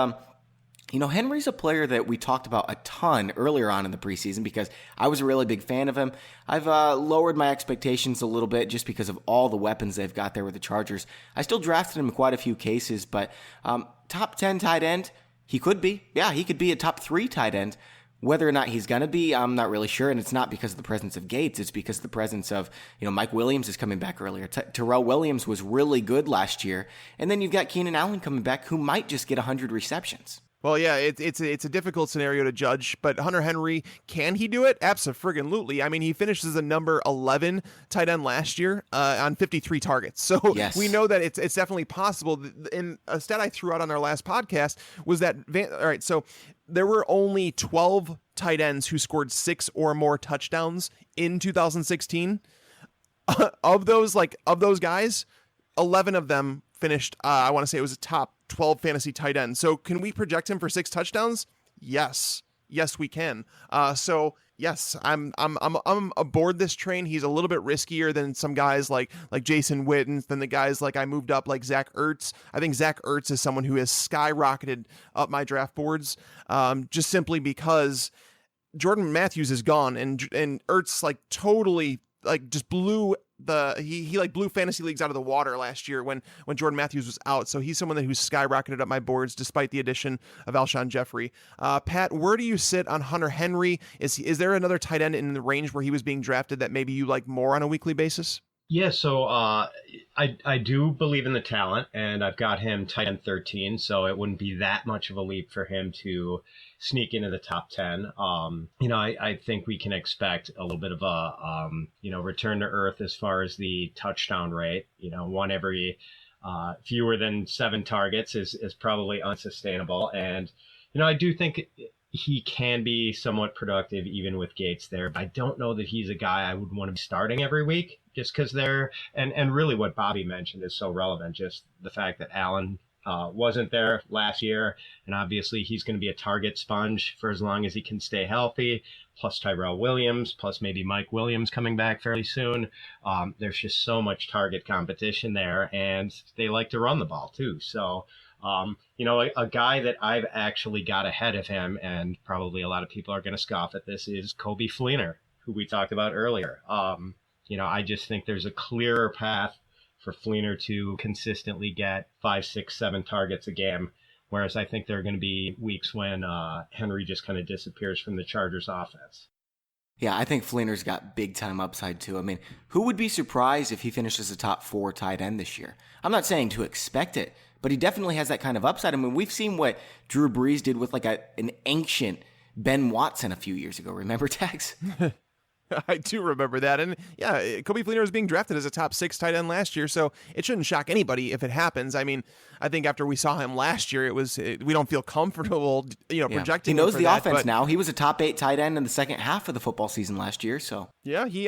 Henry's a player that we talked about a ton earlier on in the preseason because I was a really big fan of him. I've lowered my expectations a little bit just because of all the weapons they've got there with the Chargers. I still drafted him in quite a few cases, but top 10 tight end, he could be. Yeah, he could be a top 3 tight end. Whether or not he's going to be, I'm not really sure, and it's not because of the presence of Gates. It's because of the presence of, Mike Williams is coming back earlier. Terrell Williams was really good last year, and then you've got Keenan Allen coming back who might just get 100 receptions. Well, yeah, it's a difficult scenario to judge, but Hunter Henry, can he do it? Abso-friggin-lutely. I mean, he finished as a number 11 tight end last year on 53 targets. So yes. We know that it's definitely possible. And a stat I threw out on our last podcast was that, all right, so there were only 12 tight ends who scored 6 or more touchdowns in 2016. Of those guys, 11 of them finished, I want to say it was a top 12 fantasy tight end. So can we project him for 6 touchdowns? Yes, we can. So yes, I'm aboard this train. He's a little bit riskier than some guys like Jason Witten, than the guys like I moved up like Zach Ertz. I think Zach Ertz is someone who has skyrocketed up my draft boards, just simply because Jordan Matthews is gone and Ertz totally just blew he blew fantasy leagues out of the water last year when Jordan Matthews was out. So he's someone who's skyrocketed up my boards despite the addition of Alshon Jeffrey. Pat, where do you sit on Hunter Henry? Is there another tight end in the range where he was being drafted that maybe you like more on a weekly basis? Yeah, so I do believe in the talent, and I've got him tight end 13, so it wouldn't be that much of a leap for him to sneak into the top 10. I think we can expect a little bit of a, return to earth as far as the touchdown rate. One every fewer than 7 targets is probably unsustainable. And, I do think he can be somewhat productive even with Gates there, but I don't know that he's a guy I would want to be starting every week just because and really what Bobby mentioned is so relevant, just the fact that Allen wasn't there last year, and obviously he's going to be a target sponge for as long as he can stay healthy, plus Tyrell Williams, plus maybe Mike Williams coming back fairly soon. There's just so much target competition there, and they like to run the ball too. So, a guy that I've actually got ahead of him, and probably a lot of people are going to scoff at this, is Kobe Fleener, who we talked about earlier. I just think there's a clearer path for Fleener to consistently get 5, 6, 7 targets a game, whereas I think there are going to be weeks when Henry just kind of disappears from the Chargers offense. Yeah, I think Fleener's got big-time upside, too. I mean, who would be surprised if he finishes a top 4 tight end this year? I'm not saying to expect it, but he definitely has that kind of upside. I mean, we've seen what Drew Brees did with an ancient Ben Watson a few years ago. Remember, Tex? I do remember that. And yeah, Kobe Fleener was being drafted as a top 6 tight end last year, so it shouldn't shock anybody if it happens. I mean, I think after we saw him last year, we don't feel comfortable, projecting. He knows him the for offense that, now. He was a top 8 tight end in the second half of the football season last year. So yeah, he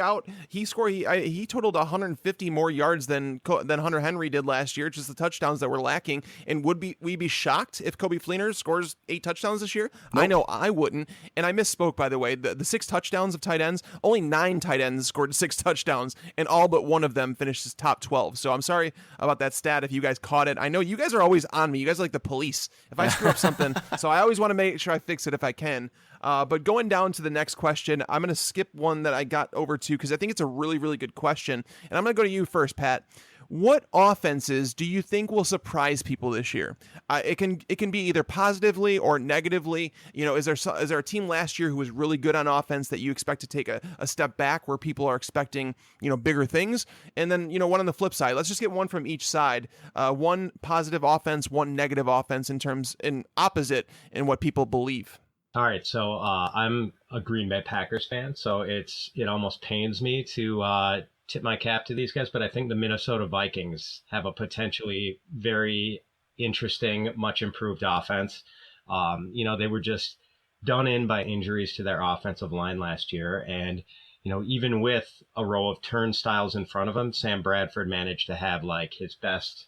totaled 150 more yards than Hunter Henry did last year, just the touchdowns that were lacking. And would we be shocked if Kobe Fleener scores 8 touchdowns this year? Nope. I know I wouldn't. And I misspoke, by the way. The 6 touchdowns of tight ends, only 9 tight ends scored 6 touchdowns, and all but one of them finished as top 12. So I'm sorry about that stat if you guys caught it. I know you guys are always on me. You guys are like the police. If I screw up something, so I always want to make sure I fix it if I can. But going down to the next question, I'm going to skip one that I got over to because I think it's a really, really good question. And I'm going to go to you first, Pat. What offenses do you think will surprise people this year? It can be either positively or negatively. Is there a team last year who was really good on offense that you expect to take a step back where people are expecting, bigger things? And then, one on the flip side, let's just get one from each side. One positive offense, one negative offense in opposite in what people believe. All right, so I'm a Green Bay Packers fan, so it almost pains me to tip my cap to these guys, but I think the Minnesota Vikings have a potentially very interesting, much improved offense. They were just done in by injuries to their offensive line last year, and even with a row of turnstiles in front of him, Sam Bradford managed to have like his best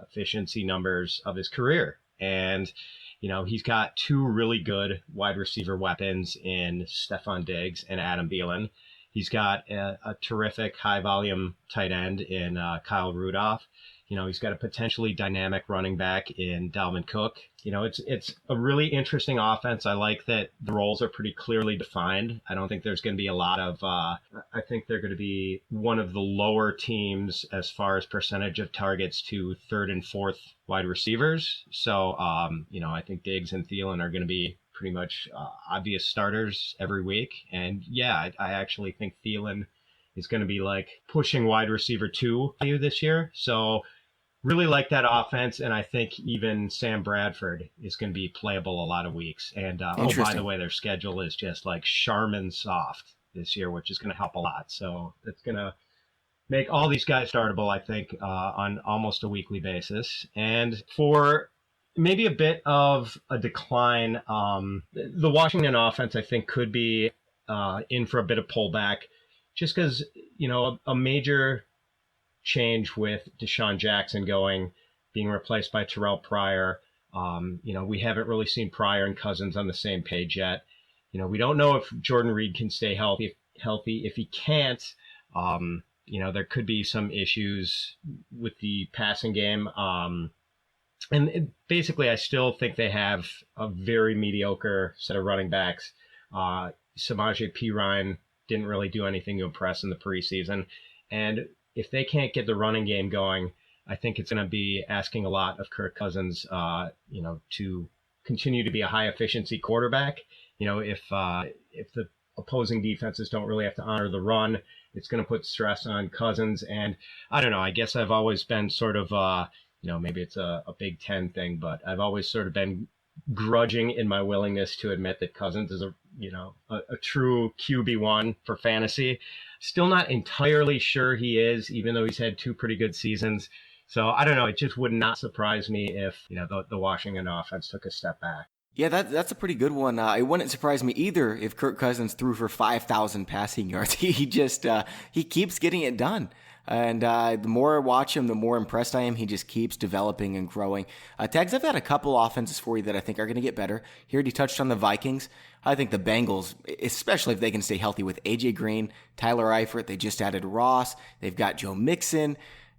efficiency numbers of his career, and he's got two really good wide receiver weapons in Stephon Diggs and Adam Thielen. He's got a terrific high volume tight end in Kyle Rudolph. He's got a potentially dynamic running back in Dalvin Cook. It's a really interesting offense. I like that the roles are pretty clearly defined. I don't think there's going to be a lot of, I think they're going to be one of the lower teams as far as percentage of targets to third and fourth wide receivers. So, I think Diggs and Thielen are going to be pretty much obvious starters every week. And yeah, I actually think Thielen is going to be like pushing wide receiver 2 this year. So really like that offense. And I think even Sam Bradford is going to be playable a lot of weeks. And by the way, their schedule is just like Charmin soft this year, which is going to help a lot. So it's going to make all these guys startable, I think, on almost a weekly basis. And for maybe a bit of a decline, the Washington offense, I think, could be in for a bit of pullback just because, a major change with Deshaun Jackson being replaced by Terrell Pryor. We haven't really seen Pryor and Cousins on the same page yet. We don't know if Jordan Reed can stay healthy. If he can't, there could be some issues with the passing game. Basically, I still think they have a very mediocre set of running backs. Samaje Perine didn't really do anything to impress in the preseason. And if they can't get the running game going, I think it's going to be asking a lot of Kirk Cousins, to continue to be a high efficiency quarterback. If the opposing defenses don't really have to honor the run, it's going to put stress on Cousins. And I don't know, I guess I've always been sort of, maybe it's a Big Ten thing, but I've always sort of been grudging in my willingness to admit that Cousins is a true QB1 for fantasy. Still not entirely sure he is, even though he's had 2 pretty good seasons. So I don't know. It just would not surprise me if, the Washington offense took a step back. Yeah, that's a pretty good one. It wouldn't surprise me either if Kirk Cousins threw for 5,000 passing yards. He just, he keeps getting it done. And the more I watch him, the more impressed I am. He just keeps developing and growing. Tags, I've got a couple offenses for you that I think are going to get better. He already touched on the Vikings. I think the Bengals, especially if they can stay healthy with A.J. Green, Tyler Eifert, they just added Ross. They've got Joe Mixon.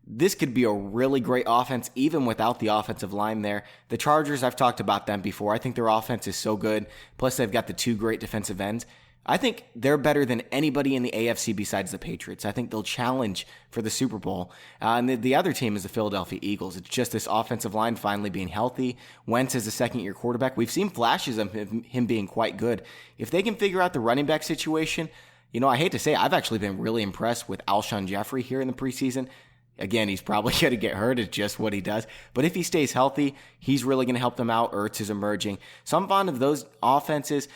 This could be a really great offense, even without the offensive line there. The Chargers, I've talked about them before. I think their offense is so good. Plus, they've got the 2 great defensive ends. I think they're better than anybody in the AFC besides the Patriots. I think they'll challenge for the Super Bowl. And the other team is the Philadelphia Eagles. It's just this offensive line finally being healthy. Wentz is a second-year quarterback. We've seen flashes of him being quite good. If they can figure out the running back situation, I hate to say, I've actually been really impressed with Alshon Jeffrey here in the preseason. Again, he's probably going to get hurt. It's just what he does. But if he stays healthy, he's really going to help them out. Ertz is emerging. So I'm fond of those offenses.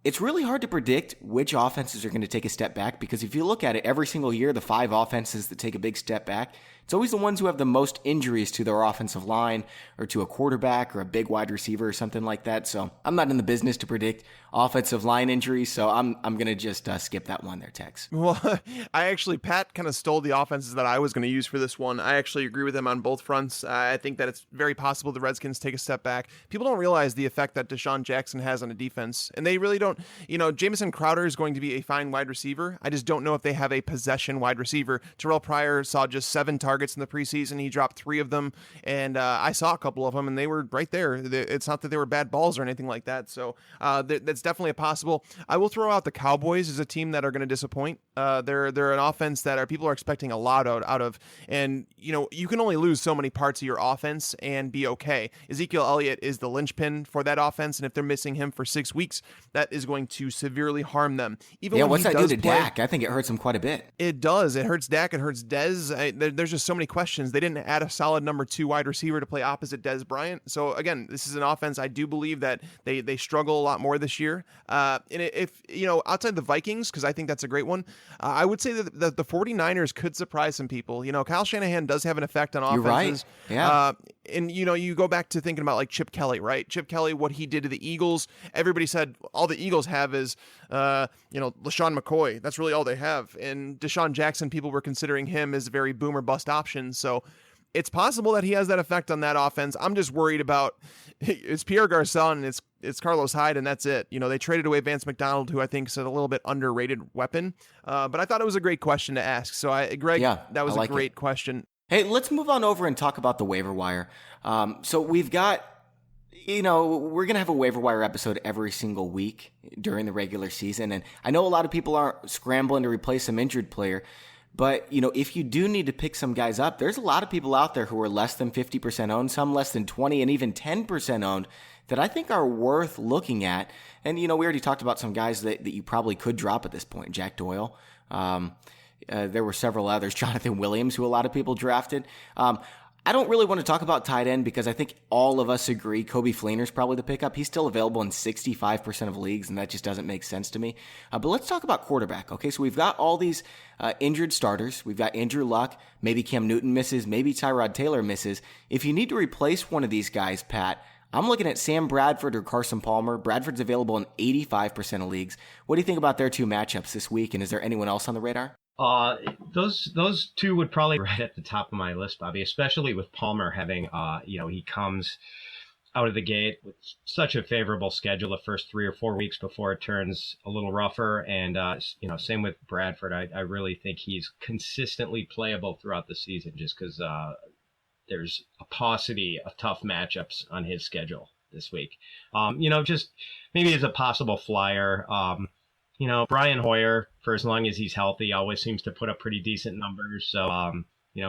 It's really hard to predict which offenses are going to take a step back because if you look at it, every single year, the 5 offenses that take a big step back, it's always the ones who have the most injuries to their offensive line or to a quarterback or a big wide receiver or something like that. So I'm not in the business to predict offensive line injuries, so I'm going to just skip that one there, Tex. Well, Pat kind of stole the offenses that I was going to use for this one. I actually agree with him on both fronts. I think that it's very possible the Redskins take a step back. People don't realize the effect that Deshaun Jackson has on a defense, and they really don't. Jamison Crowder is going to be a fine wide receiver. I just don't know if they have a possession wide receiver. Terrell Pryor saw just 7 targets targets in the preseason. He dropped 3 of them, and I saw a couple of them, and they were right there. It's not that they were bad balls or anything like that. So that's definitely a possible. I will throw out the Cowboys as a team that are going to disappoint. They're an offense that people are expecting a lot out of, and you can only lose so many parts of your offense and be okay. Ezekiel Elliott is the linchpin for that offense, and if they're missing him for 6 weeks, that is going to severely harm them. Even when what's he that does do to play, Dak? I think it hurts him quite a bit. It does. It hurts Dak. It hurts Dez. There's just so many questions. They didn't add a solid number 2 wide receiver to play opposite Dez Bryant. So again, this is an offense I do believe that they struggle a lot more this year. And if outside the Vikings, because I think that's a great one, I would say that the 49ers could surprise some people. Kyle Shanahan does have an effect on offenses. You're right. Yeah. And you go back to thinking about like Chip Kelly, right? Chip Kelly, what he did to the Eagles. Everybody said all the Eagles have is LaShawn McCoy. That's really all they have. And Deshaun Jackson, people were considering him as a very boom or bust option. So it's possible that he has that effect on that offense. I'm just worried about it's Pierre Garçon and it's Carlos Hyde, and that's it. They traded away Vance McDonald, who I think is a little bit underrated weapon. But I thought it was a great question to ask. So Greg, that was a great question. Hey, let's move on over and talk about the waiver wire. So we've got, we're going to have a waiver wire episode every single week during the regular season. And I know a lot of people are scrambling to replace some injured player. But, if you do need to pick some guys up, there's a lot of people out there who are less than 50% owned, some less than 20 and even 10% owned that I think are worth looking at. And, we already talked about some guys that you probably could drop at this point. Jack Doyle. There were several others. Jonathan Williams, who a lot of people drafted. I don't really want to talk about tight end because I think all of us agree Coby Fleener's probably the pickup. He's still available in 65% of leagues, and that just doesn't make sense to me. But let's talk about quarterback. Okay, so we've got all these injured starters. We've got Andrew Luck. Maybe Cam Newton misses. Maybe Tyrod Taylor misses. If you need to replace one of these guys, Pat, I'm looking at Sam Bradford or Carson Palmer. Bradford's available in 85% of leagues. What do you think about their 2 matchups this week, and is there anyone else on the radar? Those 2 would probably be right at the top of my list, Bobby, especially with Palmer having, he comes out of the gate with such a favorable schedule the first 3 or 4 weeks before it turns a little rougher. And, same with Bradford. I really think he's consistently playable throughout the season just because there's a paucity of tough matchups on his schedule this week. Just maybe as a possible flyer, Brian Hoyer, for as long as he's healthy, always seems to put up pretty decent numbers. So,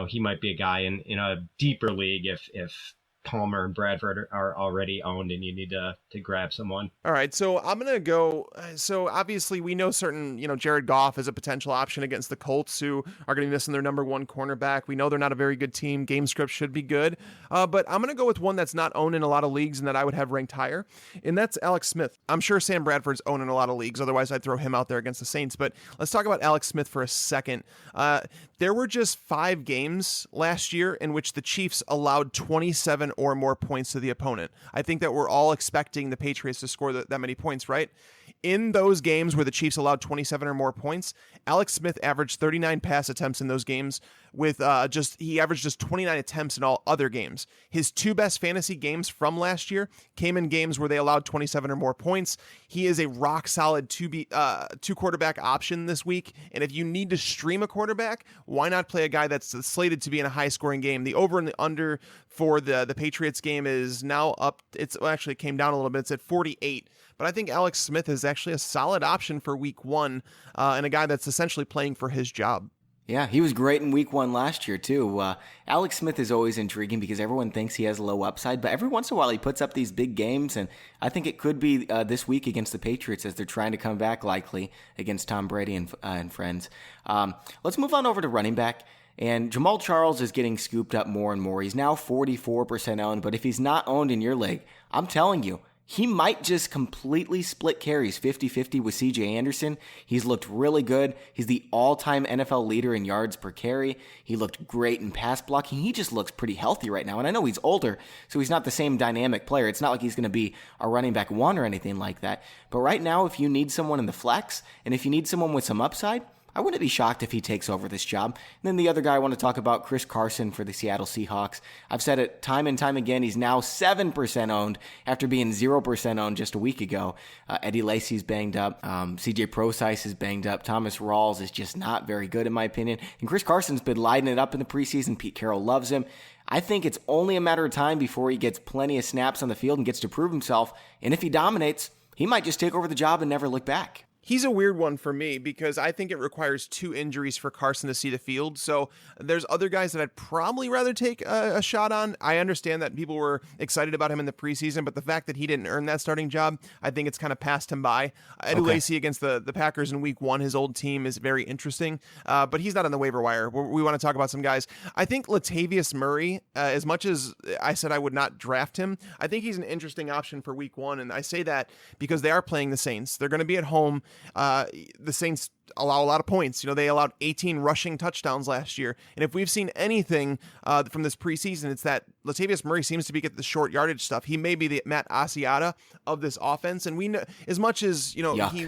he might be a guy in a deeper league if Palmer and Bradford are already owned and you need to grab someone. All right, so I'm going to go. So obviously we know certain, Jared Goff is a potential option against the Colts, who are going to be missing their number 1 cornerback. We know they're not a very good team. Game script should be good. But I'm going to go with one that's not owned in a lot of leagues and that I would have ranked higher. And that's Alex Smith. I'm sure Sam Bradford's owned in a lot of leagues. Otherwise I'd throw him out there against the Saints. But let's talk about Alex Smith for a second. There were just 5 games last year in which the Chiefs allowed 27 or more points to the opponent. I think that we're all expecting the Patriots to score that many points, right? In those games where the Chiefs allowed 27 or more points, Alex Smith averaged 39 pass attempts in those games with he averaged just 29 attempts in all other games. His 2 best fantasy games from last year came in games where they allowed 27 or more points. He is a rock solid 2 quarterback option this week. And if you need to stream a quarterback, why not play a guy that's slated to be in a high scoring game? The over and the under for the Patriots game is now up. It came down a little bit. It's at 48. But I think Alex Smith is actually a solid option for week 1 and a guy that's essentially playing for his job. Yeah, he was great in week 1 last year, too. Alex Smith is always intriguing because everyone thinks he has low upside, but every once in a while he puts up these big games, and I think it could be this week against the Patriots as they're trying to come back likely against Tom Brady and friends. Let's move on over to running back. And Jamal Charles is getting scooped up more and more. He's now 44% owned, but if he's not owned in your league, I'm telling you, he might just completely split carries 50-50 with CJ Anderson. He's looked really good. He's the all-time NFL leader in yards per carry. He looked great in pass blocking. He just looks pretty healthy right now. And I know he's older, so he's not the same dynamic player. It's not like he's going to be a running back 1 or anything like that. But right now, if you need someone in the flex, and if you need someone with some upside, I wouldn't be shocked if he takes over this job. And then the other guy I want to talk about, Chris Carson for the Seattle Seahawks. I've said it time and time again. He's now 7% owned after being 0% owned just a week ago. Eddie Lacy's banged up. CJ Prosise is banged up. Thomas Rawls is just not very good in my opinion. And Chris Carson's been lighting it up in the preseason. Pete Carroll loves him. I think it's only a matter of time before he gets plenty of snaps on the field and gets to prove himself. And if he dominates, he might just take over the job and never look back. He's a weird one for me because I think it requires 2 injuries for Carson to see the field. So there's other guys that I'd probably rather take a shot on. I understand that people were excited about him in the preseason, but the fact that he didn't earn that starting job, I think it's kind of passed him by. Eddie Lacy against the Packers in week 1, his old team, is very interesting, but he's not on the waiver wire. We want to talk about some guys. I think Latavius Murray, as much as I said I would not draft him, I think he's an interesting option for week 1. And I say that because they are playing the Saints. They're going to be at home. The Saints allow a lot of points. You know, they allowed 18 rushing touchdowns last year. And if we've seen anything from this preseason, it's that Latavius Murray seems to be getting the short yardage stuff. He may be the Matt Asiata of this offense. And we know, as much as, you know, he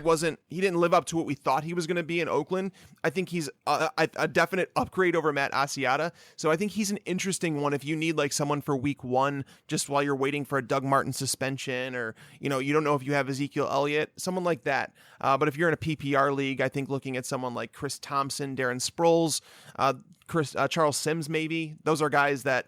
didn't live up to what we thought he was going to be in Oakland. I think he's a definite upgrade over Matt Asiata. So I think he's an interesting one if you need like someone for week 1, just while you're waiting for a Doug Martin suspension, or, you know, you don't know if you have Ezekiel Elliott, someone like that. But if you're in a PPR league, I think looking at someone like Chris Thompson, Darren Sproles, Charles Sims, maybe, those are guys that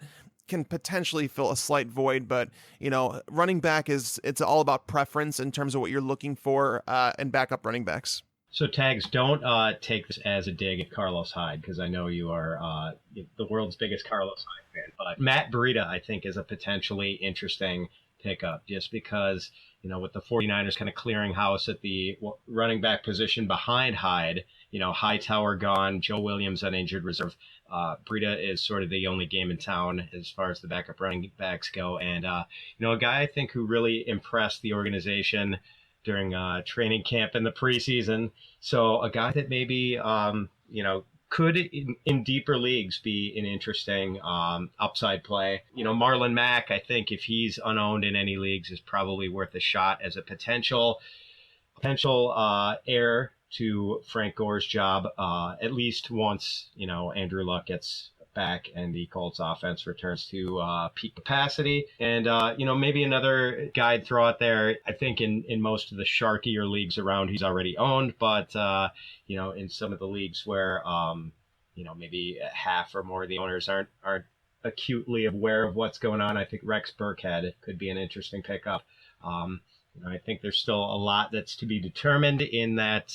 can potentially fill a slight void. But, you know, running back it's all about preference in terms of what you're looking for and backup running backs. So Tags, don't take this as a dig at Carlos Hyde, because I know you are the world's biggest Carlos Hyde fan. But Matt Breida, I think, is a potentially interesting pickup, just because, you know, with the 49ers kind of clearing house at the running back position behind Hyde, you know, Hightower gone, Joe Williams on injured reserve. Breida is sort of the only game in town as far as the backup running backs go. And, you know, a guy I think who really impressed the organization during training camp in the preseason. So a guy that maybe, you know, could in deeper leagues be an interesting upside play. You know, Marlon Mack, I think if he's unowned in any leagues, is probably worth a shot as a potential heir to Frank Gore's job, at least once, you know, Andrew Luck gets back and the Colts offense returns to peak capacity. And, you know, maybe another guy I'd throw out there, I think in most of the sharkier leagues around, he's already owned, but, you know, in some of the leagues where, you know, maybe half or more of the owners aren't acutely aware of what's going on, I think Rex Burkhead could be an interesting pickup. You know, I think there's still a lot that's to be determined in that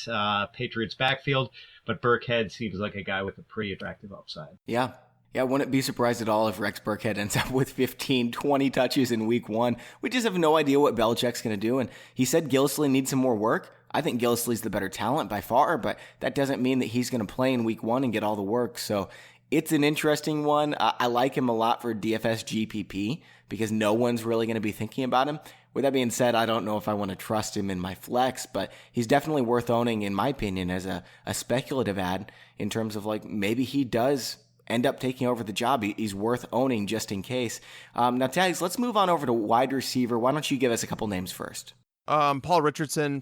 Patriots backfield, but Burkhead seems like a guy with a pretty attractive upside. Yeah, I wouldn't be surprised at all if Rex Burkhead ends up with 15, 20 touches in week 1. We just have no idea what Belichick's going to do. And he said Gillislee needs some more work. I think Gillislee's the better talent by far, but that doesn't mean that he's going to play in week 1 and get all the work. So it's an interesting one. I like him a lot for DFS GPP because no one's really going to be thinking about him. With that being said, I don't know if I want to trust him in my flex, but he's definitely worth owning, in my opinion, as a speculative ad in terms of like maybe he does end up taking over the job. He's worth owning just in case. Now, Tags, let's move on over to wide receiver. Why don't you give us a couple names first? Paul Richardson.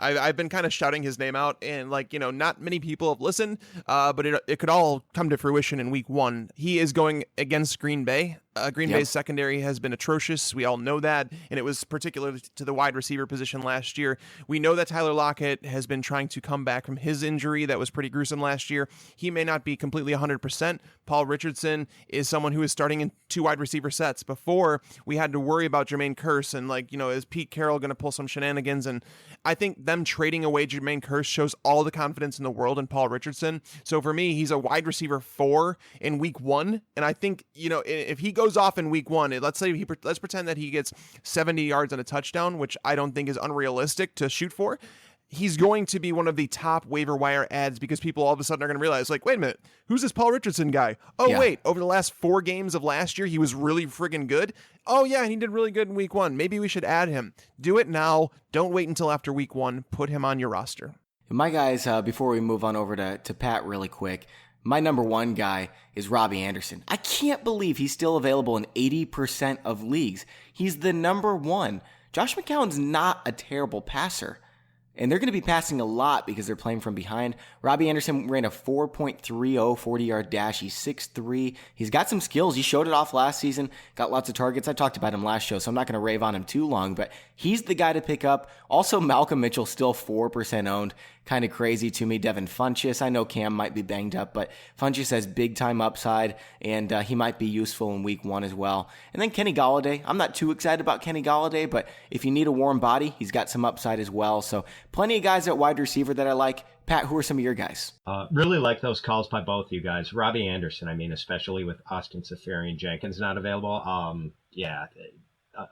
I've been kind of shouting his name out, and like, you know, not many people have listened, but it could all come to fruition in week 1. He is going against Green Bay. Green Bay's secondary has been atrocious. We all know that, and it was particularly to the wide receiver position last year. We know that Tyler Lockett has been trying to come back from his injury that was pretty gruesome last year. He may not be completely 100%. Paul Richardson is someone who is starting in 2 wide receiver sets. Before, we had to worry about Jermaine Kearse and, like, you know, is Pete Carroll going to pull some shenanigans? And I think them trading away Jermaine Kearse shows all the confidence in the world in Paul Richardson. So for me, he's a wide receiver 4 in week 1. And I think, you know, if he goes off in week 1, let's pretend that he gets 70 yards and a touchdown, which I don't think is unrealistic to shoot for. He's going to be one of the top waiver wire ads because people all of a sudden are going to realize, like, wait a minute, who's this Paul Richardson guy? Oh, wait, over the last 4 games of last year, he was really friggin' good. Oh, yeah, and he did really good in week 1. Maybe we should add him. Do it now. Don't wait until after week 1. Put him on your roster. My guys, before we move on over to Pat really quick, my number 1 guy is Robbie Anderson. I can't believe he's still available in 80% of leagues. He's the number 1. Josh McCown's not a terrible passer. And they're going to be passing a lot because they're playing from behind. Robbie Anderson ran a 4.30 40-yard dash. He's 6'3". He's got some skills. He showed it off last season, got lots of targets. I talked about him last show, so I'm not going to rave on him too long, but he's the guy to pick up. Also, Malcolm Mitchell still 4% owned. Kind of crazy to me. Devin Funchess, I know Cam might be banged up, but Funchess has big-time upside, and he might be useful in week 1 as well. And then Kenny Golladay. I'm not too excited about Kenny Golladay, but if you need a warm body, he's got some upside as well. So plenty of guys at wide receiver that I like. Pat, who are some of your guys? Really like those calls by both you guys. Robbie Anderson, especially with Austin Seferian-Jenkins not available.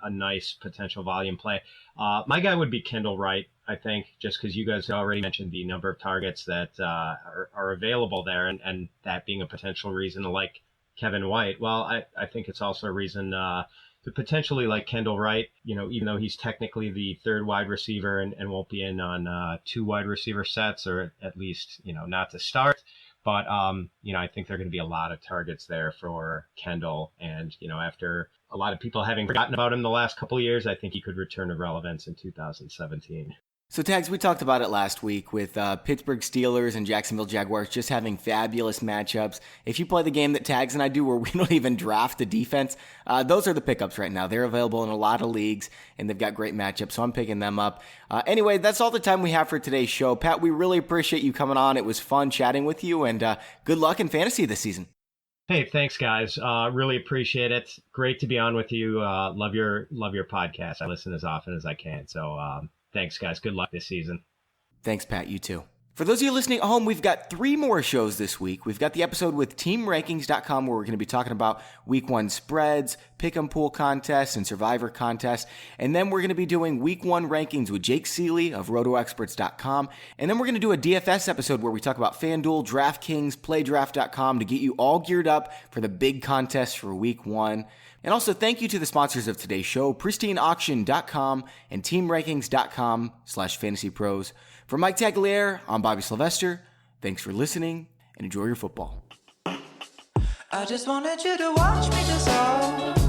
A nice potential volume play. My guy would be Kendall Wright, I think, just because you guys already mentioned the number of targets that are available there, and that being a potential reason to like Kevin White. Well, I think it's also a reason to potentially like Kendall Wright, even though he's technically the third wide receiver and won't be in on 2 wide receiver sets, or at least, not to start. But, I think there are going to be a lot of targets there for Kendall. And, after a lot of people having forgotten about him the last couple of years, I think he could return to relevance in 2017. So, Tags, we talked about it last week with Pittsburgh Steelers and Jacksonville Jaguars just having fabulous matchups. If you play the game that Tags and I do where we don't even draft the defense, those are the pickups right now. They're available in a lot of leagues, and they've got great matchups, so I'm picking them up. Anyway, that's all the time we have for today's show. Pat, we really appreciate you coming on. It was fun chatting with you, and good luck in fantasy this season. Hey, thanks, guys. Really appreciate it. Great to be on with you. Love your podcast. I listen as often as I can, so thanks, guys. Good luck this season. Thanks, Pat. You too. For those of you listening at home, we've got 3 more shows this week. We've got the episode with TeamRankings.com where we're going to be talking about Week 1 spreads, pick'em pool contests, and Survivor contests. And then we're going to be doing Week 1 rankings with Jake Seeley of RotoExperts.com. And then we're going to do a DFS episode where we talk about FanDuel, DraftKings, PlayDraft.com to get you all geared up for the big contest for Week 1. And also thank you to the sponsors of today's show, PristineAuction.com and TeamRankings.com/FantasyPros. For Mike Tagliere, I'm Bobby Sylvester. Thanks for listening and enjoy your football. I just wanted you to watch me dissolve.